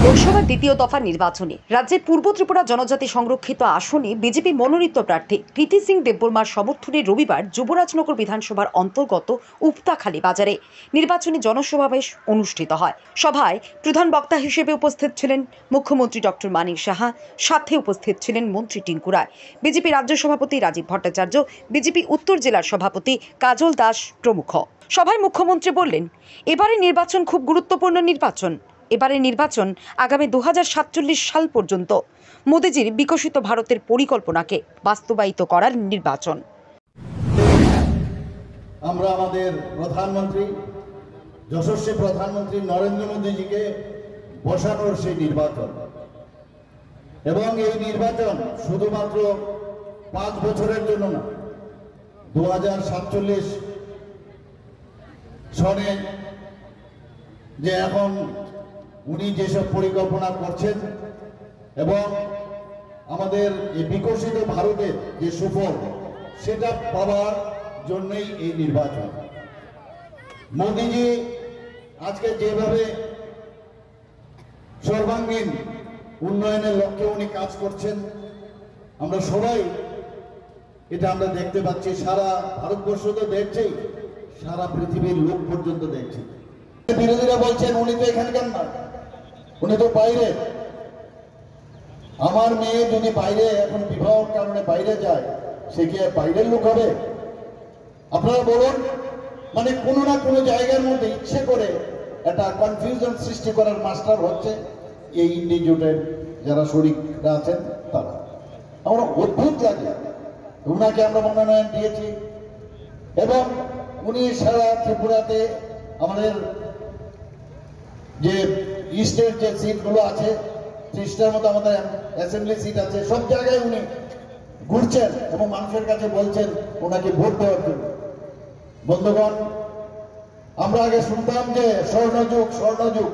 লোকসভার দ্বিতীয় দফা নির্বাচনে রাজ্যের পূর্ব ত্রিপুরা জনজাতি সংরক্ষিত আসনে বিজেপি মনোনীত প্রার্থী প্রীতি সিং দেববর্মার সমর্থনে রবিবার যুবরাজনগর বিধানসভার অন্তর্গত উপতাখালী বাজারে নির্বাচনী জনসমাবেশ অনুষ্ঠিত হয়। সভায় প্রধান বক্তা হিসেবে উপস্থিত ছিলেন মুখ্যমন্ত্রী ডক্টর মানিক সাহা, সাথে উপস্থিত ছিলেন মন্ত্রী টিঙ্কু রায়, বিজেপি রাজ্য সভাপতি রাজীব ভট্টাচার্য, বিজেপি উত্তর জেলার সভাপতি কাজল দাস প্রমুখ। সভায় মুখ্যমন্ত্রী বললেন, এবারে নির্বাচন খুব গুরুত্বপূর্ণ নির্বাচন। এবারে নির্বাচন আগামী 2047 সাল পর্যন্ত মোদিজির বিকশিত ভারতের পরিকল্পনাকে বাস্তবায়িত করার নির্বাচন। আমরা আমাদের প্রধানমন্ত্রী যশস্বী প্রধানমন্ত্রী নরেন্দ্র মোদীজিকে বসানোর সেই নির্বাচন, এবং এই নির্বাচন শুধুমাত্র 5 বছরের জন্য না, 2047 সনে যে এখন উনি যেসব পরিকল্পনা করছেন এবং আমাদের এই বিকশিত ভারতের যে সুফল সেটা পাওয়ার জন্যই এই নির্বাচন। মোদিজি আজকে যেভাবে সর্বাঙ্গীন উন্নয়নের লক্ষ্যে উনি কাজ করছেন, আমরা সবাই এটা আমরা দেখতে পাচ্ছি। সারা ভারতবর্ষ তো দেখছেই, সারা পৃথিবীর লোক পর্যন্ত দেখছে। বিরোধীরা বলছেন উনি তো এখানকার না, উনি তো বাইরে। আমার মেয়ে যদি বাইরে এখন বিবাহের কারণে বাইরে যায়, সে কি বাইরের লোক হবে? আপনারা বলুন, মানে কোনো না কোনো জায়গার মধ্যে ইচ্ছে করে একটা কনফিউশন সৃষ্টি করার মাস্টার হচ্ছে এই ইনস্টিটিউটের যারা শরিকরা আছেন তারা। আমার অদ্ভুত লাগে। উনাকে আমরা মনোনয়ন দিয়েছি এবং উনি সারা ত্রিপুরাতে আমাদের যে ইস্টের যে সিটগুলো আছে, 30টার মতো আমাদের অ্যাসেম্বলি সিট আছে, সব জায়গায় উনি ঘুরছেন এবং মানুষের কাছে বলছেন ওনাকে ভোট দেওয়ার জন্য। বন্ধুগণ, আমরা আগে শুনতাম যে স্বর্ণযুগ স্বর্ণযুগ,